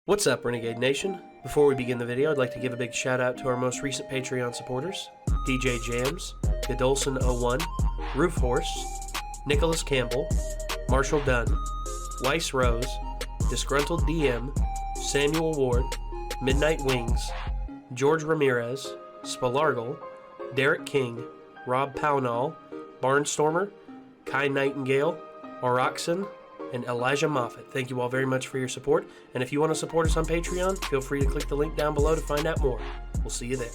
What's up, Renegade Nation? Before we begin the video, I'd like to give a big shout out to our most recent Patreon supporters: DJ Jams, Godolson01, Roof Horse, Nicholas Campbell, Marshall Dunn, Weiss Rose, Disgruntled DM, Samuel Ward, Midnight Wings, George Ramirez, Spalargle, Derek King, Rob Pownall, Barnstormer, Kai Nightingale, Oroxen, and Elijah Moffat. Thank you all very much for your support, and if you want to support us on Patreon, feel free to click the link down below to find out more. We'll see you there.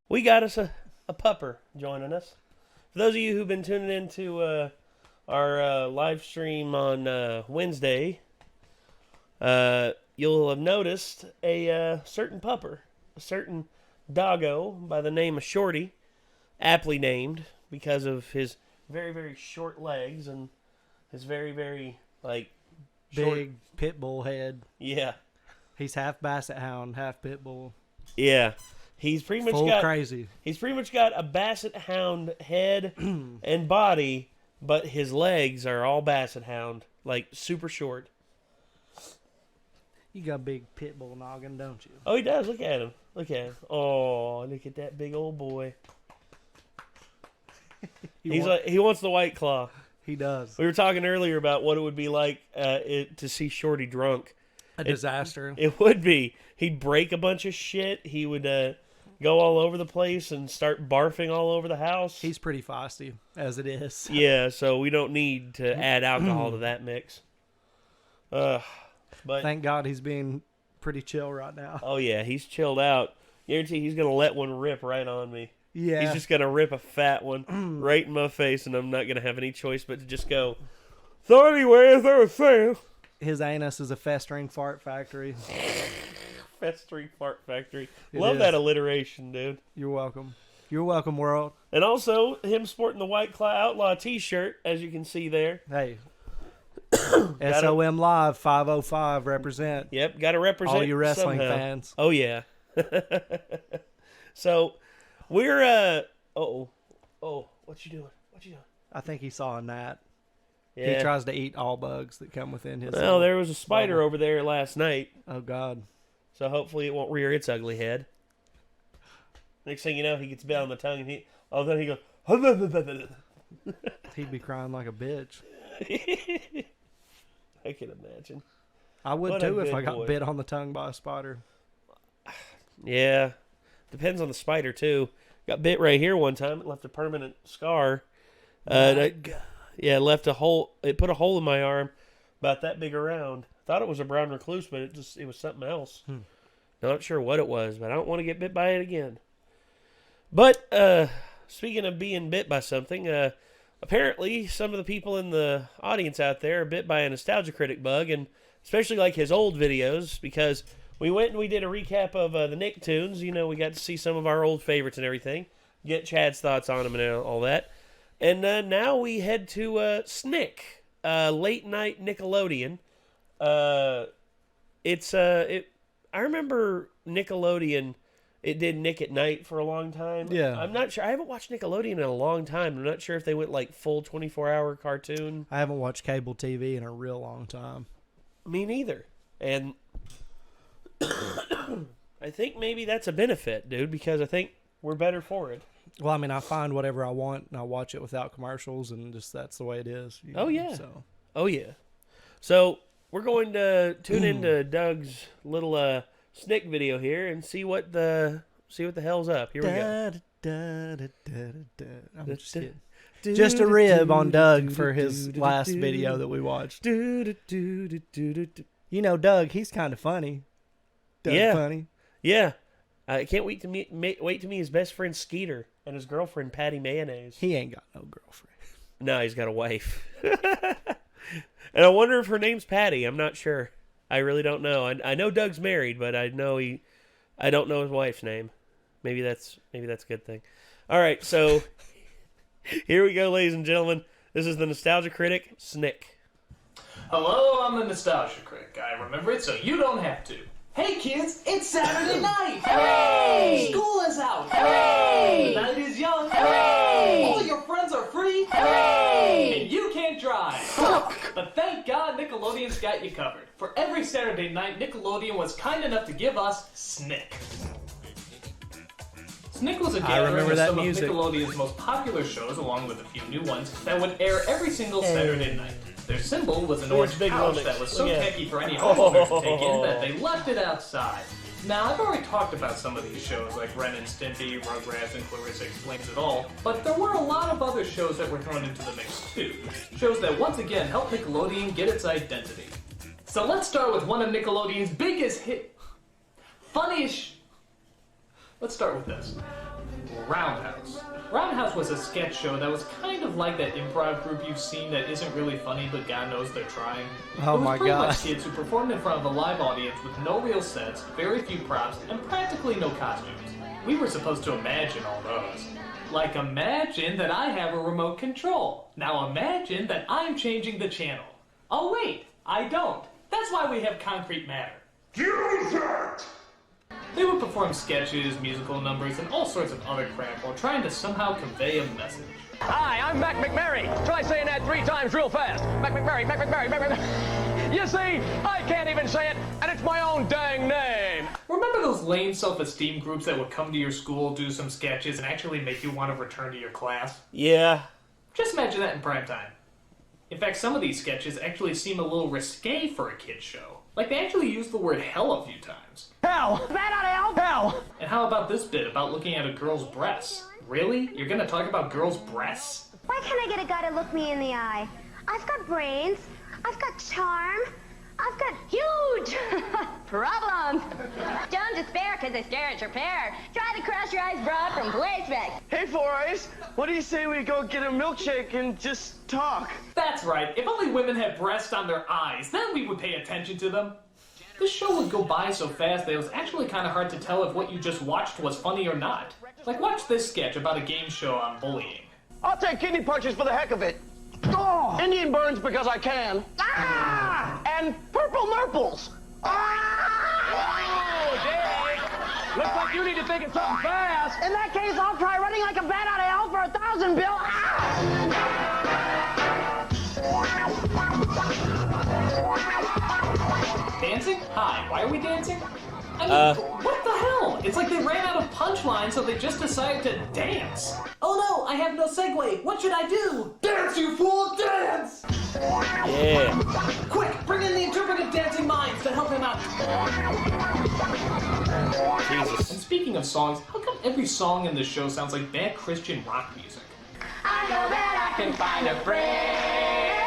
We got us a pupper joining us. For those of you who've been tuning into our live stream on Wednesday, you'll have noticed a certain pupper, a certain doggo by the name of Shorty, aptly named because of his very, very short legs and his very, very, like, big pit bull head. Yeah. He's half basset hound, half pit bull. Yeah. He's pretty much crazy. He's pretty much got a basset hound head and body, but his legs are all basset hound, like super short. You got a big pit bull noggin, don't you? Oh, he does. Look at him. Look at him. Oh, look at that big old boy. He wants the White Claw. He does. We were talking earlier about what it would be like to see Shorty drunk. A disaster. It would be. He'd break a bunch of shit. He would go all over the place and start barfing all over the house. He's pretty feisty, as it is. Yeah, so we don't need to add alcohol to that mix. But thank God he's being pretty chill right now. Oh, yeah, he's chilled out. Guarantee he's going to let one rip right on me. Yeah. He's just going to rip a fat one right in my face, and I'm not going to have any choice but to just go, so anyway, as I was saying. His anus is a festering fart factory. Festering fart factory. It Love is. that alliteration, dude. You're welcome. You're welcome, world. And also, him sporting the White Claw Outlaw t-shirt, as you can see there. Hey. SOM Live 505 represent. Yep, got to represent all you wrestling somehow. fans. Oh, yeah. So, we're, what you doing? What you doing? I think he saw a gnat. Yeah. He tries to eat all bugs that come within his... Well, there was a spider over there last night. Oh, God. So hopefully it won't rear its ugly head. Next thing you know, he gets bit on the tongue, and then he goes... He'd be crying like a bitch. I can imagine. I would What too a if I good got boy. bit on the tongue by a spider. Yeah. Depends on the spider, too. Got bit right here one time. It left a permanent scar. Yeah, left a hole. It put a hole in my arm about that big around. Thought it was a brown recluse, but it was something else. Not sure what it was, but I don't want to get bit by it again. But speaking of being bit by something, apparently some of the people in the audience out there are bit by a nostalgia critic bug, and especially like his old videos, because we went and we did a recap of the Nicktoons. You know, we got to see some of our old favorites and everything, get Chad's thoughts on them and all that. And now we head to SNICK, late night Nickelodeon. I remember Nickelodeon. It did Nick at Night for a long time. Yeah. I'm not sure. I haven't watched Nickelodeon in a long time. I'm not sure if they went like full 24-hour cartoon. I haven't watched cable TV in a real long time. Me neither. And I think maybe that's a benefit, dude, because I think we're better for it. Well, I mean, I find whatever I want and I watch it without commercials, and just that's the way it is. You know, Oh, yeah. So. Oh, yeah. So we're going to tune into Doug's little SNICK video here and see what the hell's up. Here we go. I'm just kidding. Just a rib on Doug for his last video that we watched. You know, Doug, he's kind of funny. Doug Yeah. funny. Yeah. I can't wait to meet his best friend Skeeter and his girlfriend Patty Mayonnaise. He ain't got no girlfriend. No, he's got a wife. And I wonder if her name's Patty. I'm not sure. I really don't know. I know Doug's married, but I don't know his wife's name. Maybe that's a good thing. All right, so here we go, ladies and gentlemen. This is the Nostalgia Critic, SNICK. Hello, I'm the Nostalgia Critic. I remember it so you don't have to. Hey kids, it's Saturday night! Hooray! School is out! Hooray! The night is young! Hooray! All your friends are free! Hooray! Nickelodeon's got you covered. For every Saturday night, Nickelodeon was kind enough to give us SNICK. SNICK was a gathering of some of Nickelodeon's most popular shows, along with a few new ones, that would air every single Saturday night. Their symbol was an orange pouch that was so tacky for any homeowner to take in that they left it outside. Now, I've already talked about some of these shows, like Ren and Stimpy, Rugrats, and Clarissa Explains It All, but there were a lot of other shows that were thrown into the mix, too. Shows that, once again, helped Nickelodeon get its identity. So let's start with one of Nickelodeon's biggest Let's start with this. Roundhouse. Roundhouse was a sketch show that was kind of like that improv group you've seen that isn't really funny, but God knows they're trying. Oh my God. It was pretty much kids who performed in front of a live audience with no real sets, very few props, and practically no costumes. We were supposed to imagine all those. Like, imagine that I have a remote control. Now imagine that I'm changing the channel. Oh wait, I don't. That's why we have concrete matter. Use it! They would perform sketches, musical numbers, and all sorts of other crap while trying to somehow convey a message. Hi, I'm Mac McMurray. Try saying that 3 times real fast. Mac McMurray, Mac McMurray, Mac McMurray. You see, I can't even say it, and it's my own dang name. Remember those lame self-esteem groups that would come to your school, do some sketches, and actually make you want to return to your class? Yeah. Just imagine that in prime time. In fact, some of these sketches actually seem a little risque for a kid's show. Like, they actually use the word hell a few times. Hell! Bat out of hell! Hell! And how about this bit about looking at a girl's breasts? Really? You're gonna talk about girls' breasts? Why can't I get a guy to look me in the eye? I've got brains. I've got charm. I've got huge problems. Don't despair because they stare at your pear. Try the Crush Your Eyes broad from PlaySpecs. Hey, Four Eyes, what do you say we go get a milkshake and just talk? That's right. If only women had breasts on their eyes, then we would pay attention to them. This show would go by so fast that it was actually kind of hard to tell if what you just watched was funny or not. Like, watch this sketch about a game show on bullying. I'll take kidney punches for the heck of it. Oh! Indian burns because I can. Ah! And purple nurples. Oh, Dick! Looks like you need to think of something fast. In that case, I'll try running like a bat out of hell for 1,000, Bill. Dancing? Hi, why are we dancing? I mean, what the hell? It's like they ran out of punchlines, so they just decided to dance. Oh no, I have no segue. What should I do? Dance, you fool, dance! Yeah. Quick, bring in the interpretive dancing minds to help him out. Jesus. And speaking of songs, how come every song in this show sounds like bad Christian rock music? I know that I can find a friend.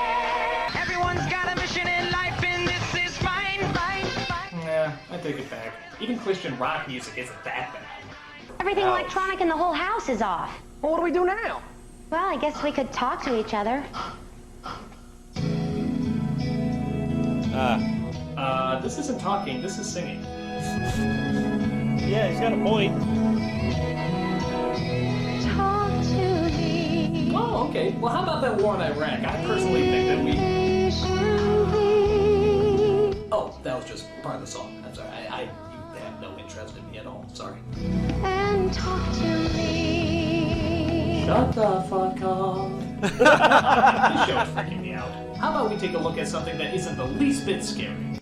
Everyone's got a mission in life, and this is fine, fine, fine. Yeah, I take it back. Even Christian rock music isn't that bad. Everything electronic in the whole house is off. Well, what do we do now? Well, I guess we could talk to each other. This isn't talking, this is singing. Yeah, he's got a point. Talk to me. Oh, okay. Well, how about that war in Iraq? I personally think that we... Oh, that was just part of the song. I'm sorry. You have no interest in me at all. Sorry. And talk to me. Shut the fuck up. This show is freaking me out. How about we take a look at something that isn't the least bit scary?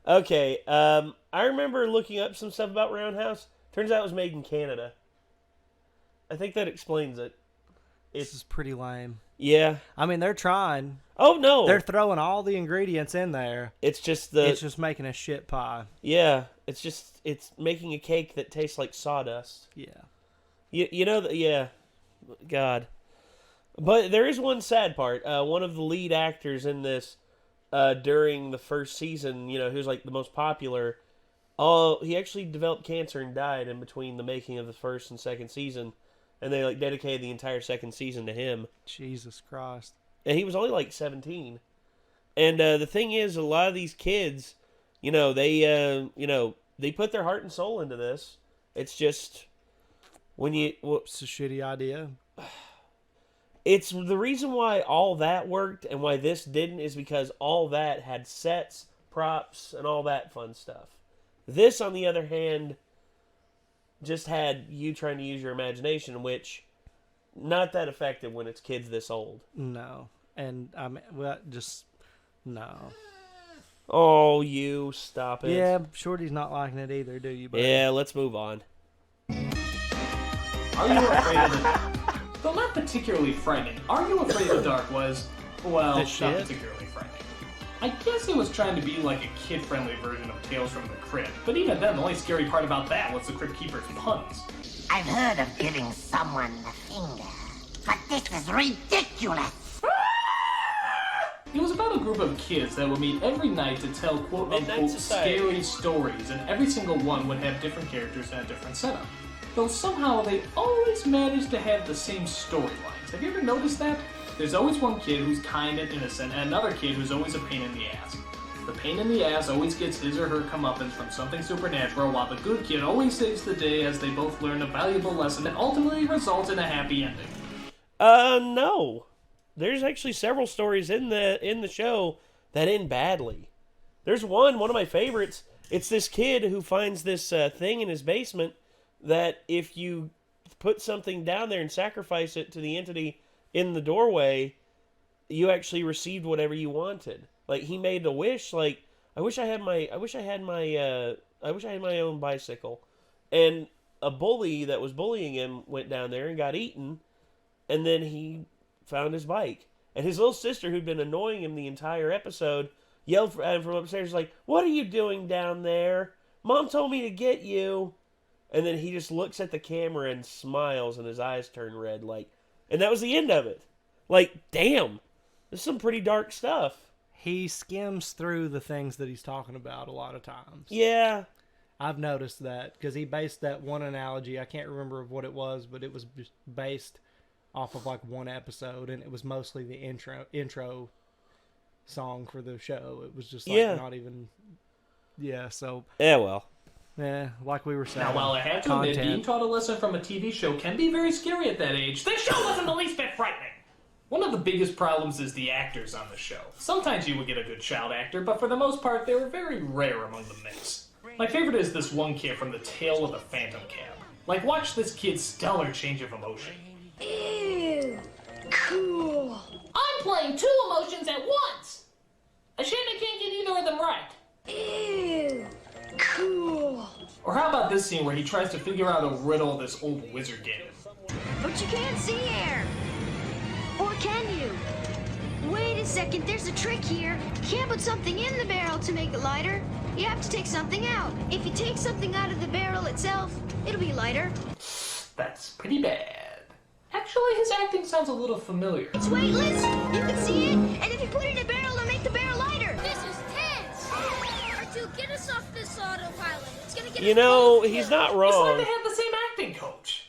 Okay, I remember looking up some stuff about Roundhouse. Turns out it was made in Canada. I think that explains it. This is pretty lame. Yeah. I mean, they're trying. Oh, no. They're throwing all the ingredients in there. It's just It's just making a shit pie. Yeah, it's making a cake that tastes like sawdust. Yeah. You know that, yeah. God. But there is one sad part. One of the lead actors in this during the first season, who's like the most popular, he actually developed cancer and died in between the making of the first and second season. And they like dedicated the entire second season to him. Jesus Christ. And he was only like 17. And the thing is, a lot of these kids, they put their heart and soul into this. It's just It's a shitty idea. It's the reason why all that worked and why this didn't is because all that had sets, props, and all that fun stuff. This, on the other hand, just had you trying to use your imagination, which not that effective when it's kids this old. No. And no. Oh, you stop it. Yeah, Shorty's not liking it either, do you, buddy? Yeah, let's move on. Are You Afraid of the Dark? Though not particularly frightening, Are You Afraid of the Dark was, well, not particularly frightening. I guess it was trying to be like a kid-friendly version of Tales from the Crypt, but even then, the only scary part about that was the Crypt Keeper's puns. I've heard of giving someone the finger, but this is ridiculous. It was about a group of kids that would meet every night to tell quote-unquote scary stories, and every single one would have different characters and a different setup. Though somehow they always managed to have the same storylines. Have you ever noticed that? There's always one kid who's kind and innocent, and another kid who's always a pain in the ass. The pain in the ass always gets his or her comeuppance from something supernatural, while the good kid always saves the day as they both learn a valuable lesson that ultimately results in a happy ending. No. There's actually several stories in the show that end badly. There's one of my favorites. It's this kid who finds this thing in his basement that if you put something down there and sacrifice it to the entity in the doorway, you actually received whatever you wanted. Like, he made a wish, like, I wish I had my own bicycle. And a bully that was bullying him went down there and got eaten, and then he found his bike. And his little sister, who'd been annoying him the entire episode, yelled at him from upstairs, like, "What are you doing down there? Mom told me to get you." And then he just looks at the camera and smiles, and his eyes turn red, like, and that was the end of it. Like, damn, this is some pretty dark stuff. He skims through the things that he's talking about a lot of times. Yeah. I've noticed that, because he based that one analogy, I can't remember what it was, but it was just based off of like one episode, and it was mostly the intro song for the show. It was just like not even, so. Yeah, well. Yeah, like we were saying. Now, while I have to admit, being taught a lesson from a TV show can be very scary at that age, this show wasn't the least bit frightening. One of the biggest problems is the actors on the show. Sometimes you would get a good child actor, but for the most part, they were very rare among the mix. My favorite is this one kid from The Tale of the Phantom Cab. Like, watch this kid's stellar change of emotion. Ew, cool. I'm playing two emotions at once. A shame I can't get either of them right. Ew, cool. Or how about this scene where he tries to figure out a riddle this old wizard gave him? But you can't see air. Or can you? Wait a second, there's a trick here. You can't put something in the barrel to make it lighter. You have to take something out. If you take something out of the barrel itself, it'll be lighter. That's pretty bad. Actually, his acting sounds a little familiar. It's weightless, you can see it, and if you put it in a barrel, it'll make the barrel lighter. This is tense. R2, get us off this autopilot. It's gonna get He's not wrong. It's like they have the same acting coach.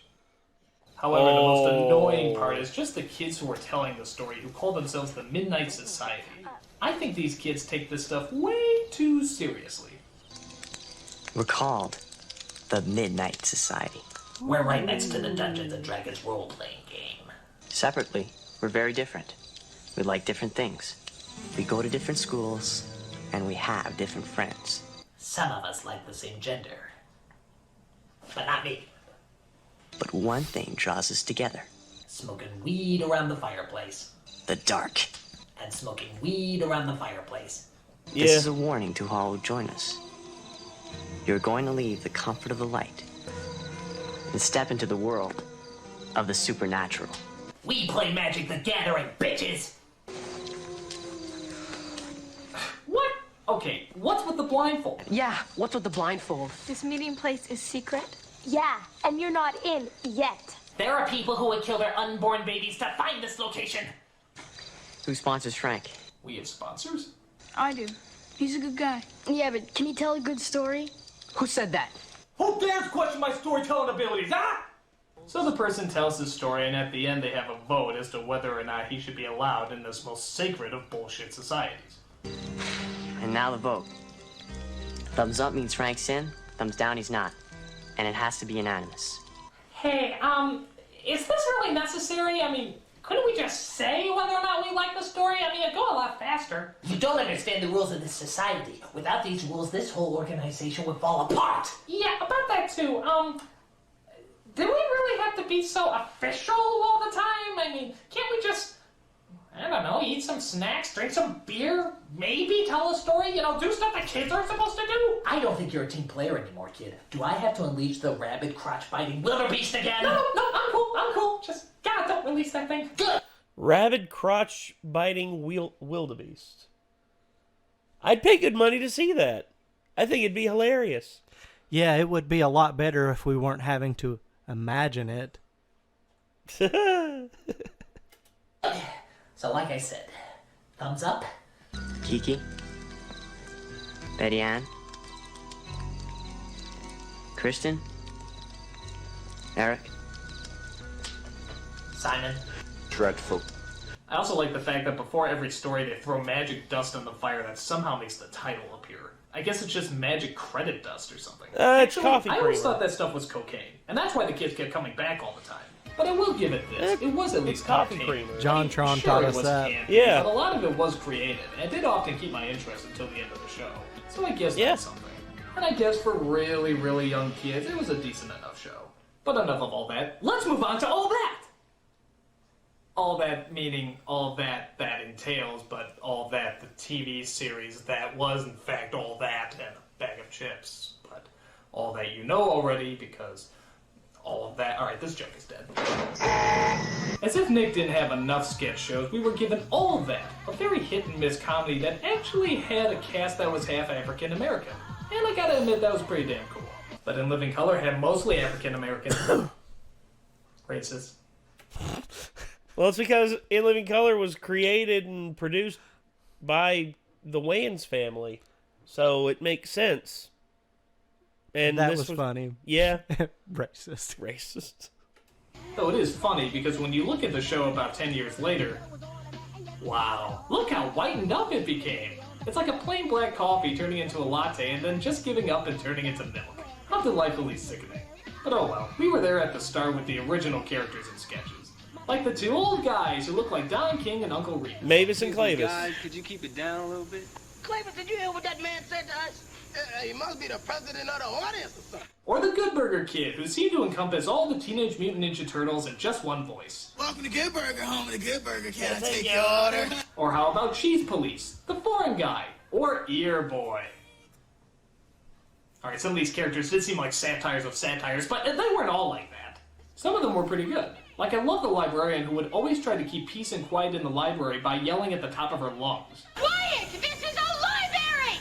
However, the most annoying part is just the kids who are telling the story, who call themselves the Midnight Society. I think these kids take this stuff way too seriously. We're called the Midnight Society. We're right next to the Dungeons & Dragons role-playing game. Separately, we're very different. We like different things. We go to different schools, and we have different friends. Some of us like the same gender. But not me. But one thing draws us together. Smoking weed around the fireplace. The dark. And smoking weed around the fireplace. Yeah. This is a warning to all who join us. You're going to leave the comfort of the light and step into the world of the supernatural. We play Magic the Gathering, bitches! What? Okay, what's with the blindfold? Yeah, what's with the blindfold? This meeting place is secret? Yeah, and you're not in yet. There are people who would kill their unborn babies to find this location. Who sponsors Frank? We have sponsors? I do. He's a good guy. Yeah, but can he tell a good story? Who said that? Who dares question my storytelling abilities, huh? So the person tells his story, and at the end they have a vote as to whether or not he should be allowed in this most sacred of bullshit societies. And now the vote. Thumbs up means Frank's in, thumbs down he's not. And it has to be unanimous. Hey, is this really necessary? I mean, couldn't we just say whether or not we like the story? I mean, it'd go a lot faster. You don't understand the rules of this society. Without these rules, this whole organization would fall apart. Yeah, about that too. Do we really have to be so official all the time? I mean, can't we just I don't know, eat some snacks, drink some beer, maybe tell a story, do stuff that kids are supposed to do. I don't think you're a team player anymore, kid. Do I have to unleash the rabid, crotch-biting wildebeest again? No, I'm cool. Just, God, don't release that thing. Good. Rabid, crotch-biting wildebeest. I'd pay good money to see that. I think it'd be hilarious. Yeah, it would be a lot better if we weren't having to imagine it. So like I said, thumbs up. Kiki? Betty Ann? Kristen? Eric? Simon? Dreadful. I also like the fact that before every story they throw magic dust in the fire that somehow makes the title appear. I guess it's just magic credit dust or something. It's coffee I creamer. always thought that stuff was cocaine, and that's why the kids kept coming back all the time. But I will give it this. It was at least coffee cocaine. creamer. JonTron Sure, taught it us was that. candy, Yeah. But a lot of it was creative, and it did often keep my interest until the end of the show. So I guess that's something. And I guess for really, really young kids, it was a decent enough show. But enough of all that. Let's move on to all that! All that meaning all that entails, but all that the TV series that was in fact all that and a bag of chips. But all that you know already because all of that... Alright, this joke is dead. As if Nick didn't have enough sketch shows, we were given all of that. A very hit-and-miss comedy that actually had a cast that was half African-American. And I gotta admit, that was pretty damn cool. But In Living Color had mostly African-American. Racist. Well, it's because In Living Color was created and produced by the Wayans family, so it makes sense. And that this was funny. Yeah. Racist. Though it is funny because when you look at the show about 10 years later, wow, look how whitened up it became. It's like a plain black coffee turning into a latte and then just giving up and turning into milk. How delightfully sickening. But oh well, we were there at the start with the original characters and sketches. Like the two old guys who look like Don King and Uncle Remus. Mavis and Clavis. Guys, could you keep it down a little bit? Clavis, did you hear what that man said to us? He must be the president of the audience or something. Or the Good Burger Kid, who seemed to encompass all the Teenage Mutant Ninja Turtles in just one voice. Welcome to Good Burger, home of the Good Burger. Can I take your order? Or how about Cheese Police, the foreign guy, or Ear Boy? Alright, some of these characters did seem like satires of satires, but they weren't all like that. Some of them were pretty good. Like, I love the librarian who would always try to keep peace and quiet in the library by yelling at the top of her lungs. Quiet! This is a library!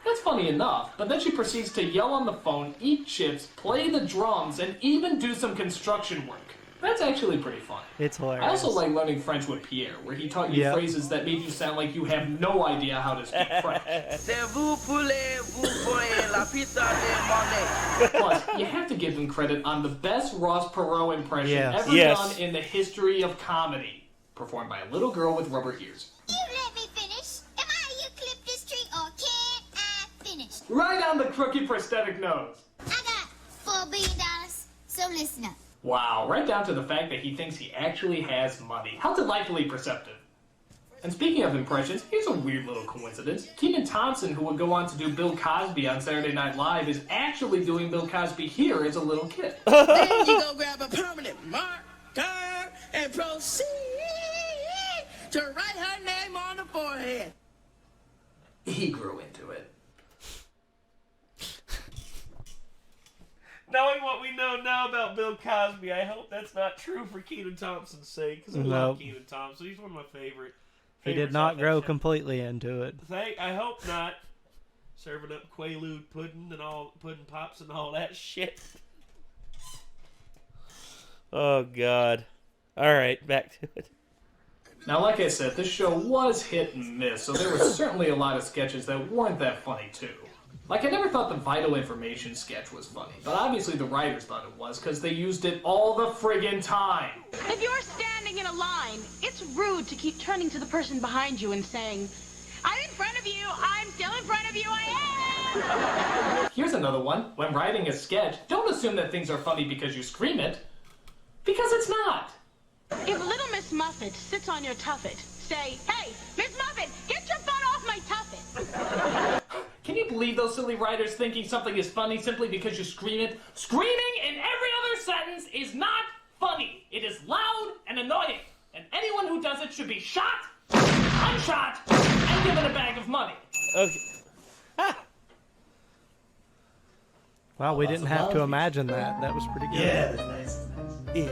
That's funny enough, but then she proceeds to yell on the phone, eat chips, play the drums, and even do some construction work. That's actually pretty funny. It's hilarious. I also like learning French with Pierre, where he taught you phrases that made you sound like you have no idea how to speak French. Plus, you have to give them credit on the best Ross Perot impression ever done in the history of comedy, performed by a little girl with rubber ears. You let me finish. Am I eucalyptus tree or can't I finish? Right on the crooked prosthetic nose. I got $4 billion, so listen up. Wow, right down to the fact that he thinks he actually has money. How delightfully perceptive. And speaking of impressions, here's a weird little coincidence. Kenan Thompson, who would go on to do Bill Cosby on Saturday Night Live, is actually doing Bill Cosby here as a little kid. Then you go grab a permanent marker and proceed to write her name on the forehead. He grew into it. Knowing what we know now about Bill Cosby, I hope that's not true for Kenan Thompson's sake, because I love Kenan Thompson. He's one of my favorite. He did not grow completely into it. I hope not. Serving up Quaalude pudding and all pudding pops and all that shit. Oh God! All right, back to it. Now, like I said, this show was hit and miss, so there were certainly a lot of sketches that weren't that funny too. Like, I never thought the Vital Information sketch was funny, but obviously the writers thought it was, because they used it all the friggin' time. If you're standing in a line, it's rude to keep turning to the person behind you and saying, I'm in front of you, I'm still in front of you, I am! Here's another one. When writing a sketch, don't assume that things are funny because you scream it, because it's not. If little Miss Muffet sits on your tuffet, say, hey, Miss Muffet, get your butt off my tuffet! Can you believe those silly writers thinking something is funny simply because you scream it? Screaming in every other sentence is not funny. It is loud and annoying. And anyone who does it should be shot, unshot, and given a bag of money. Okay. Wow, we didn't have to imagine that. That was pretty good. Yeah, that's nice.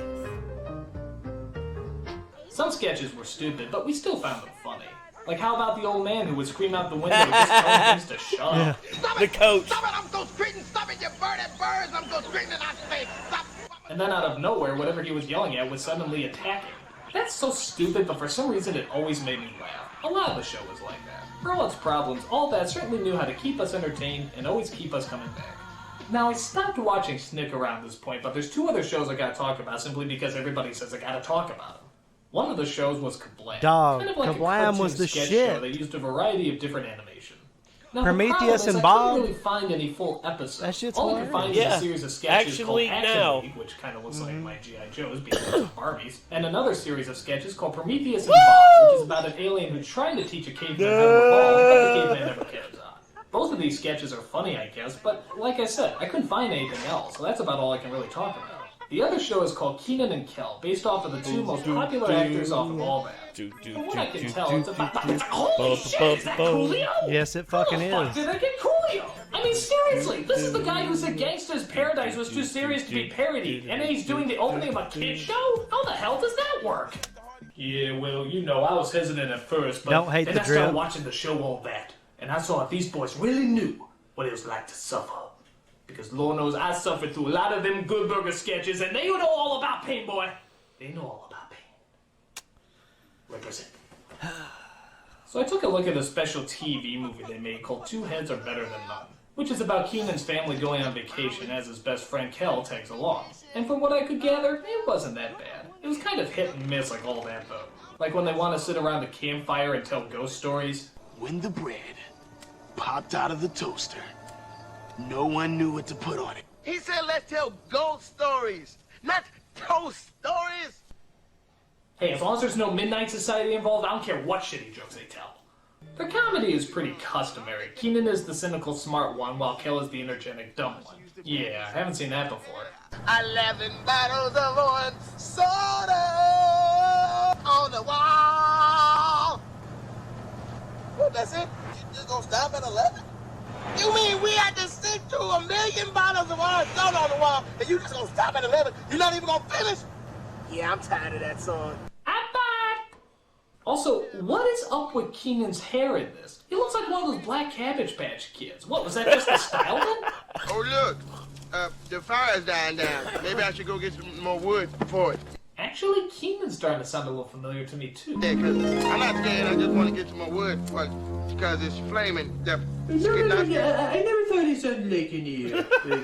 Some sketches were stupid, but we still found them funny. Like, how about the old man who would scream out the window just telling things to shut up? Stop it, the coach. Stop it, I'm so screaming, stop it, you burning birds, I'm so screaming, I say, stop. And then out of nowhere, whatever he was yelling at was suddenly attacking. That's so stupid, but for some reason it always made me laugh. A lot of the show was like that. For all its problems, all that certainly knew how to keep us entertained and always keep us coming back. Now, I stopped watching SNICK around this point, but there's two other shows I gotta talk about simply because everybody says I gotta talk about them. One of the shows was Kablam. Dog, kind of like Kablam was the sketch shit. Show. They used a variety of different animation. Now, Prometheus and I Bob. couldn't really find any full episodes. That shit's All I could find is a series of sketches Actually, called Action now. League, which kind of looks like my G.I. Joes being Barbies, and another series of sketches called Prometheus and Bob, which is about an alien who's trying to teach a caveman how to evolve, but the caveman never catches on. Both of these sketches are funny, I guess, but like I said, I couldn't find anything else, so that's about all I can really talk about. The other show is called Kenan Kel, based off of the two most popular actors off of all that. From what I can tell, it's about... Holy shit, is that Coolio? Yes, it fucking is. How the fuck did I get Coolio? I mean, seriously, this is the guy who said Gangsta's Paradise was too serious to be parodied, and then he's doing the opening of a kid show? How the hell does that work? Yeah, well, you know, I was hesitant at first, but Don't hate then the I started drip. watching the show all that, and I saw these boys really knew what it was like to suffer. Because Lord knows I suffered through a lot of them Good Burger sketches, and they know all about pain, boy. They know all about pain. Represent. So I took a look at a special TV movie they made called Two Heads Are Better Than None, which is about Kenan's family going on vacation as his best friend Kel tags along. And from what I could gather, it wasn't that bad. It was kind of hit and miss like all that, though. Like when they want to sit around the campfire and tell ghost stories. When the bread popped out of the toaster, no one knew what to put on it. He said, let's tell ghost stories, not toast stories. Hey, as long as there's no Midnight Society involved, I don't care what shitty jokes they tell. Their comedy is pretty customary. Kenan is the cynical smart one, while Kel is the energetic dumb one. Yeah, I haven't seen that before. 11 bottles of orange soda on the wall. What, that's it? You just gonna stop at 11? You mean we had to sit through 1,000,000 bottles of orange soda on the wall, and you just gonna stop at 11? You're not even gonna finish? Yeah, I'm tired of that song. Also, what is up with Kenan's hair in this? He looks like one of those black Cabbage Patch Kids. What, was that just the style then? Oh, look. The fire's dying down. Maybe I should go get some more wood for it. Actually, Kenan's starting to sound a little familiar to me, too. Yeah, because I'm not scared. I just want to get some more wood for it because it's flaming. No, I never thought he sounded like any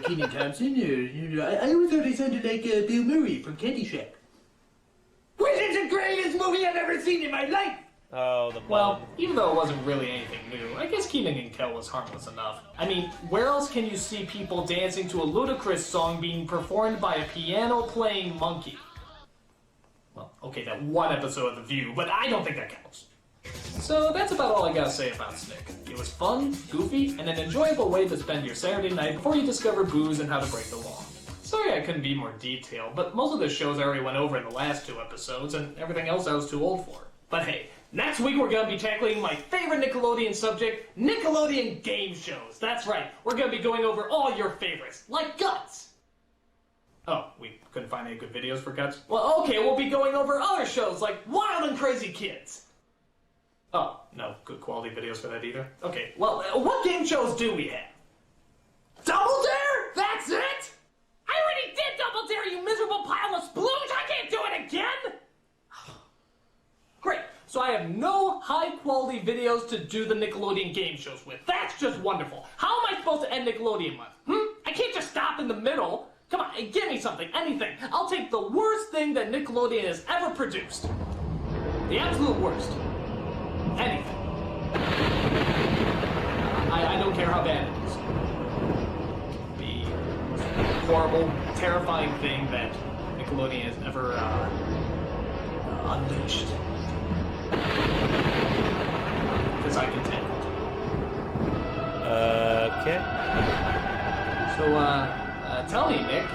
Kenan Thompson. I always thought he sounded like Bill Murray from Candy Shack. Which is the greatest movie I've ever seen in my life! Oh, the Well, even though it wasn't really anything new, I guess Kenan Kel was harmless enough. I mean, where else can you see people dancing to a ludicrous song being performed by a piano-playing monkey? Well, okay, that one episode of The View, but I don't think that counts. So that's about all I gotta say about SNICK. It was fun, goofy, and an enjoyable way to spend your Saturday night before you discover booze and how to break the law. Sorry I couldn't be more detailed, but most of the shows I already went over in the last 2 episodes, and everything else I was too old for. But hey, next week we're gonna be tackling my favorite Nickelodeon subject, Nickelodeon game shows. That's right, we're gonna be going over all your favorites, like Guts. Oh, we couldn't find any good videos for Guts? Well, okay, we'll be going over other shows like Wild and Crazy Kids. Oh, no good quality videos for that either. Okay, well, what game shows do we have? Double Dare? That's it? I already did Double Dare, you miserable pile of splooge! I can't do it again! Great, so I have no high-quality videos to do the Nickelodeon game shows with. That's just wonderful. How am I supposed to end Nickelodeon month? I can't just stop in the middle. Come on, give me something, anything. I'll take the worst thing that Nickelodeon has ever produced. The absolute worst. Anything. I don't care how bad it is. Horrible, terrifying thing that Nickelodeon has ever unleashed. Because I can take it. Okay. So, tell me, Nick,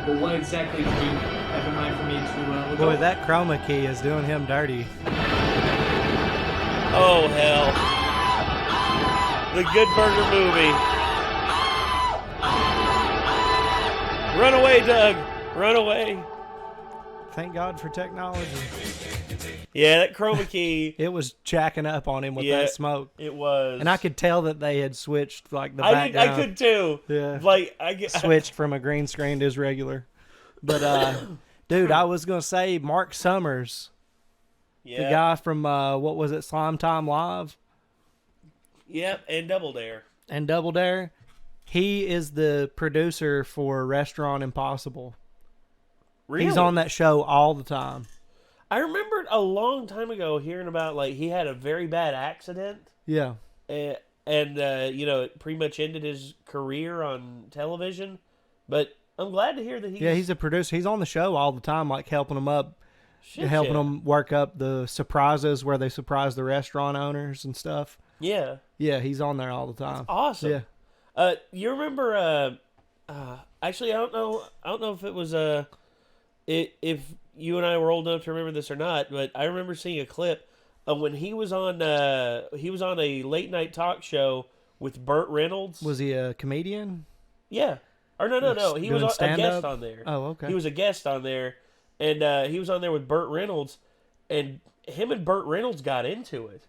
But what exactly do you have in mind for me to look Boy, up? that chroma key is doing him dirty. Oh, hell. The Good Burger movie. Run away, Doug. Run away. Thank God for technology. Yeah, that chroma key. It was jacking up on him with that smoke. It was. And I could tell that they had switched like the background. I could too. Yeah. Like switched from a green screen to his regular. But dude, I was gonna say Mark Summers. Yeah. The guy from what was it, Slime Time Live? Yep, and Double Dare. And Double Dare. He is the producer for Restaurant Impossible. Really? He's on that show all the time. I remembered a long time ago hearing about like he had a very bad accident. Yeah. And you know, it pretty much ended his career on television. But I'm glad to hear that he's a producer. He's on the show all the time, like helping them up, helping yeah. them work up the surprises where they surprise the restaurant owners and stuff. Yeah. Yeah, he's on there all the time. That's awesome. Yeah. You remember? Actually, I don't know if it was if you and I were old enough to remember this or not, but I remember seeing a clip of when he was on a late night talk show with Burt Reynolds. Was he a comedian? Yeah. Or no. He was a guest on there. Oh, okay. He was a guest on there, and he was on there with Burt Reynolds, and him and Burt Reynolds got into it.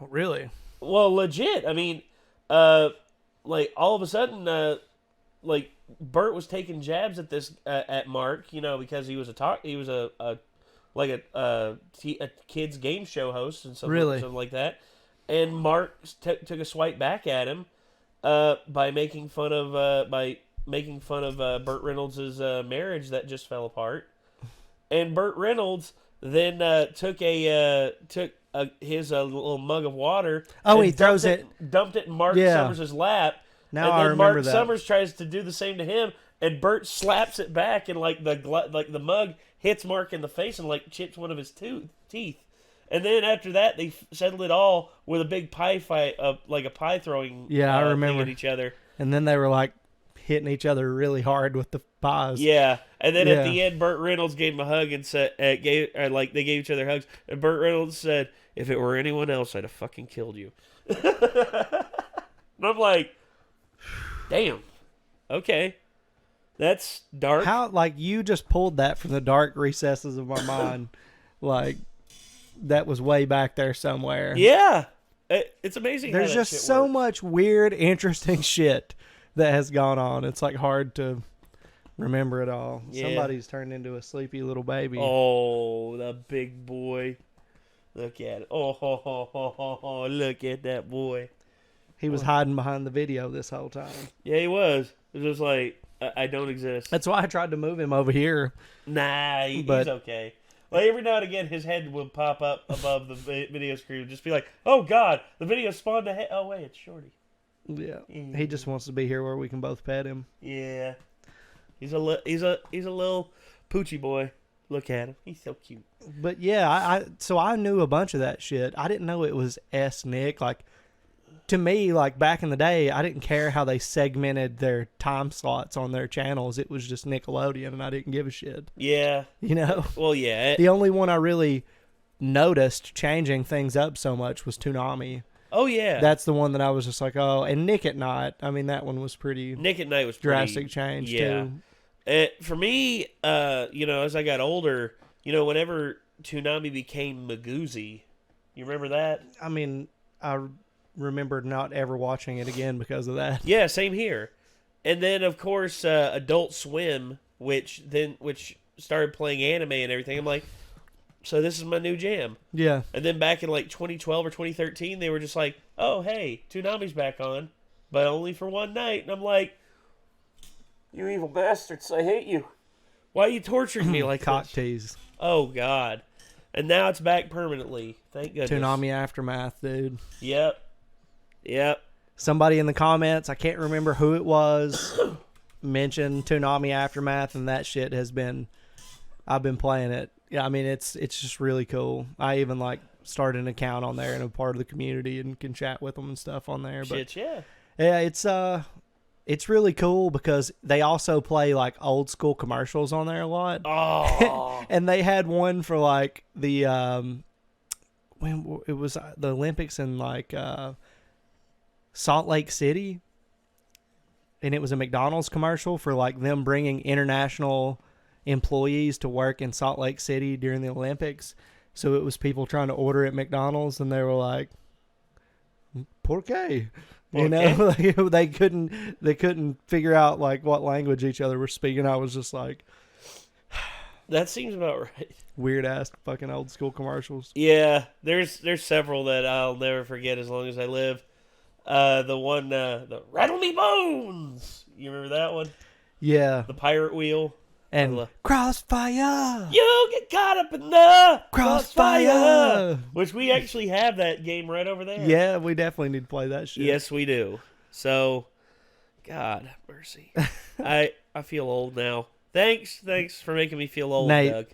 Really? Well, legit. I mean, like all of a sudden, like Burt was taking jabs at this at Mark, you know, because he was a kids game show host and something like that, and Mark took a swipe back at him by making fun of Burt Reynolds' marriage that just fell apart, and Burt Reynolds then took his little mug of water. Oh, he throws dumped it in Mark Summers' lap. Now and I then remember Mark that. Summers tries to do the same to him, and Burt slaps it back, and like the mug hits Mark in the face and like chips one of his teeth. And then after that, they settled it all with a big pie fight, like a pie throwing. Yeah, I remember. Thing at each other. And then they were like hitting each other really hard with the pies. Yeah, and then at the end, Burt Reynolds gave him a hug and said, they gave each other hugs, and Burt Reynolds said, "If it were anyone else, I'd have fucking killed you." And I'm like, damn. Okay. That's dark. How, like, you just pulled that from the dark recesses of my mind. Like, that was way back there somewhere. Yeah. It's amazing There's how that just shit so works. much weird, interesting shit that has gone on. It's, like, hard to remember it all. Yeah. Somebody's turned into a sleepy little baby. Oh, the big boy. Look at it. Oh, look at that boy. He was hiding behind the video this whole time. Yeah, he was. It was just like, I don't exist. That's why I tried to move him over here. Nah, he's okay. Like, every now and again, his head will pop up above the video screen. Just be like, oh, God, the video spawned a head. Oh, wait, it's Shorty. Yeah. He just wants to be here where we can both pet him. Yeah. He's a little poochie boy. Look at him. He's so cute. But, yeah, so I knew a bunch of that shit. I didn't know it was SNICK. Like, to me, like, back in the day, I didn't care how they segmented their time slots on their channels. It was just Nickelodeon, and I didn't give a shit. Yeah. You know? Well, yeah. The only one I really noticed changing things up so much was Toonami. Oh, yeah. That's the one that I was just like, oh, and Nick at Night. I mean, that one was pretty... Nick at Night was drastic change, too. For me, you know, as I got older, you know, whenever Toonami became Magoozy, you remember that? I mean, I remember not ever watching it again because of that. Yeah, same here. And then, of course, Adult Swim, which started playing anime and everything. I'm like, so this is my new jam. Yeah. And then back in like 2012 or 2013, they were just like, oh, hey, Toonami's back on, but only for one night. And I'm like, you evil bastards, I hate you. Why are you torturing me like Cock this? tease. Oh, God. And now it's back permanently. Thank goodness. Toonami Aftermath, dude. Yep. Somebody in the comments, I can't remember who it was, mentioned Toonami Aftermath, and that shit has been... I've been playing it. Yeah, I mean, it's just really cool. I even, like, started an account on there and a part of the community and can chat with them and stuff on there. But Shit, yeah. Yeah, it's It's really cool because they also play like old school commercials on there a lot. Oh. And they had one for like the when it was the Olympics in like Salt Lake City, and it was a McDonald's commercial for like them bringing international employees to work in Salt Lake City during the Olympics. So it was people trying to order at McDonald's, and they were like, "Por qué?" You know, they couldn't figure out like what language each other were speaking. I was just like, that seems about right. Weird ass fucking old school commercials. Yeah, there's several that I'll never forget as long as I live. The one, the Rattle Me Bones. You remember that one? Yeah. The pirate wheel. And Crossfire. You get caught up in the Crossfire. Which we actually have that game right over there. Yeah, we definitely need to play that shit. Yes, we do. So, God mercy. I feel old now. Thanks for making me feel old, Nate, Doug.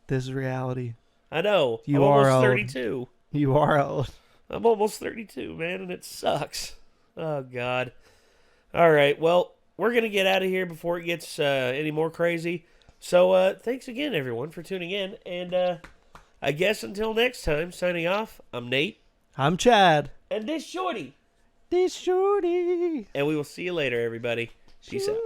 This is reality. I know. You I'm are almost old. 32. You are old. I'm almost 32, man, and it sucks. Oh, God. All right, well, we're going to get out of here before it gets any more crazy. So, thanks again, everyone, for tuning in. And I guess until next time, signing off, I'm Nate. I'm Chad. And this Shorty. This Shorty. And we will see you later, everybody. Peace out.